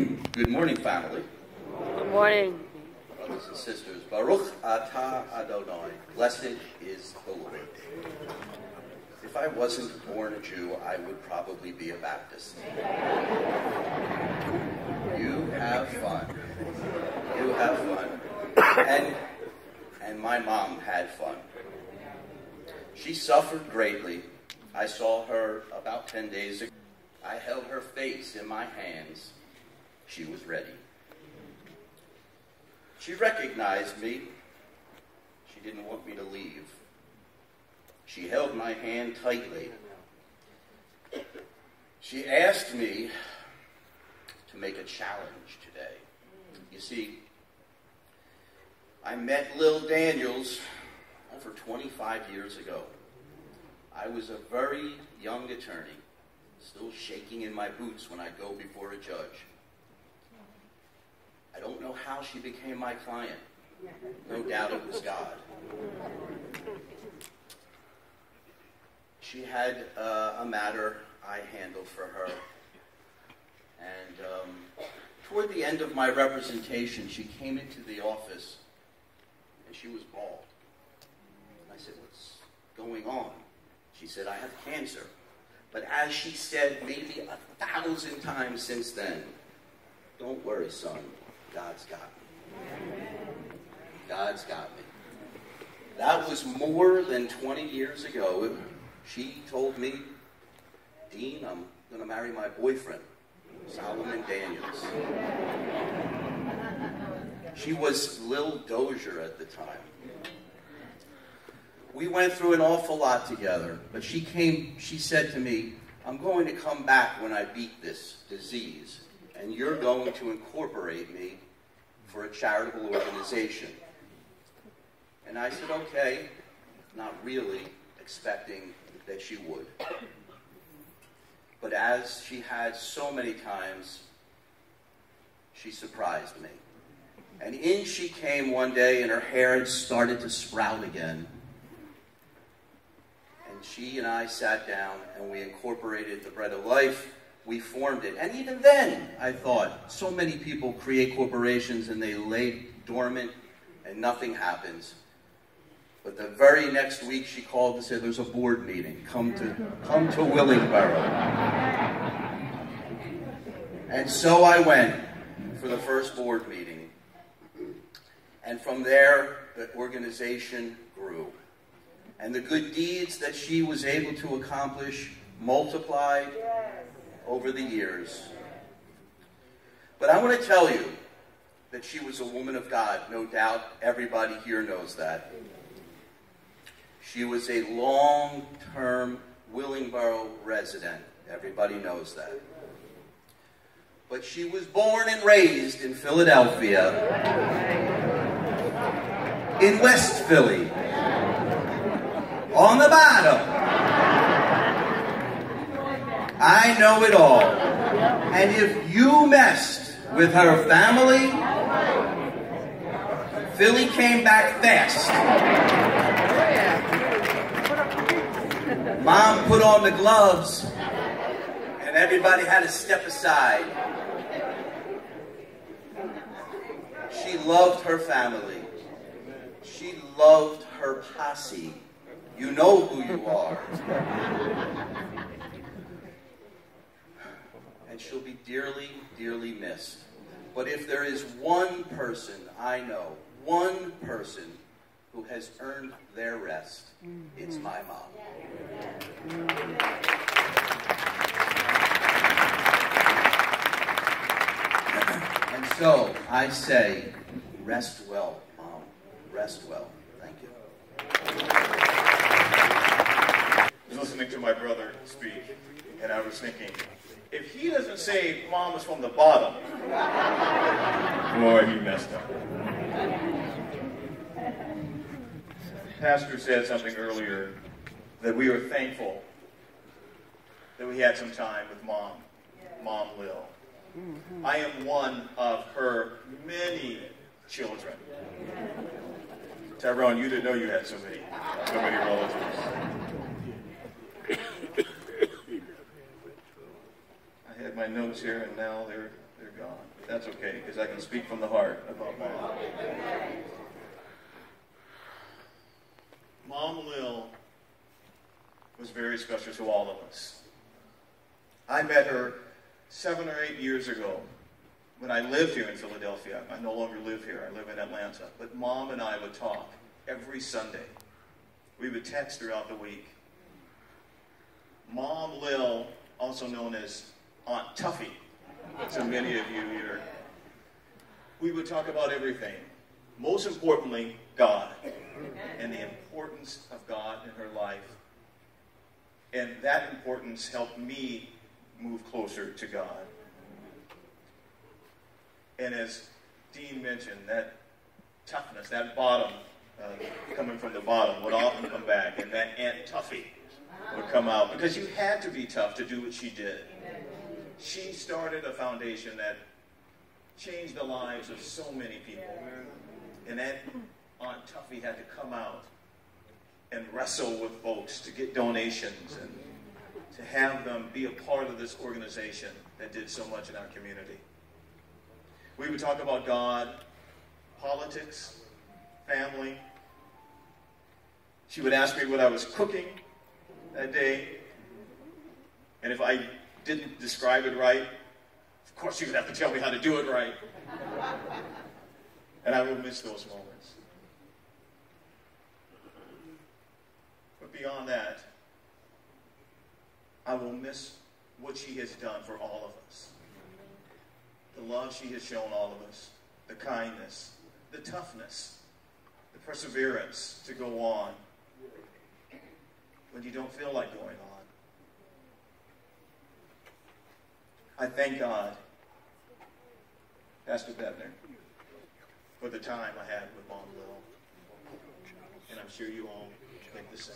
Good morning, family. Good morning. Brothers and sisters, Baruch atah Adonai, blessed is the Lord. If I wasn't born a Jew, I would probably be a Baptist. You have fun. You have fun. And my mom had fun. She suffered greatly. I saw her about 10 days ago. I held her face in my hands. She was ready. She recognized me. She didn't want me to leave. She held my hand tightly. She asked me to make a challenge today. You see, I met Lillian Daniels over 25 years ago. I was a very young attorney, still shaking in my boots when I go before a judge. I don't know how she became my client. No doubt it was God. She had a matter I handled for her. And toward the end of my representation, she came into the office, and she was bald. I said, "What's going on?" She said, "I have cancer." But as she said maybe 1,000 times since then, "Don't worry, son. God's got me. God's got me." That was more than 20 years ago. She told me, "Dean, I'm going to marry my boyfriend, Lillian Daniels." She was Lil Dozier at the time. We went through an awful lot together, but she said to me, "I'm going to come back when I beat this disease, and you're going to incorporate me for a charitable organization." And I said, "Okay," not really expecting that she would. But as she had so many times, she surprised me. And in she came one day, and her hair had started to sprout again. And she and I sat down, and we incorporated the Bread of Life. We formed it. And even then, I thought, so many people create corporations, and they lay dormant, and nothing happens. But the very next week, she called and said, "There's a board meeting. Come to Willingboro." And so I went for the first board meeting. And from there, the organization grew. And the good deeds that she was able to accomplish multiplied over the years. But I want to tell you that she was a woman of God. No doubt everybody here knows that. She was a long-term Willingboro resident. Everybody knows that. But she was born and raised in Philadelphia, in West Philly, on the bottom. I know it all. And if you messed with her family, Philly came back fast. Mom put on the gloves, and everybody had to step aside. She loved her family. She loved her posse. You know who you are. And she'll be dearly, dearly missed. But if there is one person I know, one person who has earned their rest, it's my mom. And so I say, rest well, Mom. Rest well. Thank you. I was listening to my brother speak, and I was thinking, if he doesn't say Mom is from the bottom, boy, he messed up. Pastor said something earlier that we were thankful that we had some time with Mom Lil. I am one of her many children. Tyrone, you didn't know you had so many relatives. I had my notes here, and now they're They're gone. But that's okay, because I can speak from the heart about Mom. Mom Lil was very special to all of us. I met her 7 or 8 years ago when I lived here in Philadelphia. I no longer live here. I live in Atlanta. But Mom and I would talk every Sunday. We would text throughout the week. Mom Lil, also known as Aunt Tuffy, to many of you here, we would talk about everything. Most importantly, God, and the importance of God in her life. And that importance helped me move closer to God. And as Dean mentioned, that toughness, that bottom, coming from the bottom, would often come back, and that Aunt Tuffy would come out, because you had to be tough to do what she did. She started a foundation that changed the lives of so many people. And that Aunt Tuffy had to come out and wrestle with folks to get donations and to have them be a part of this organization that did so much in our community. We would talk about God, politics, family. She would ask me what I was cooking that day. And if I didn't describe it right, of course she would have to tell me how to do it right. And I will miss those moments. But beyond that, I will miss what she has done for all of us. The love she has shown all of us, the kindness, the toughness, the perseverance to go on when you don't feel like going on. I thank God, Pastor Bettner, for the time I had with Mom Lil. And I'm sure you all think the same.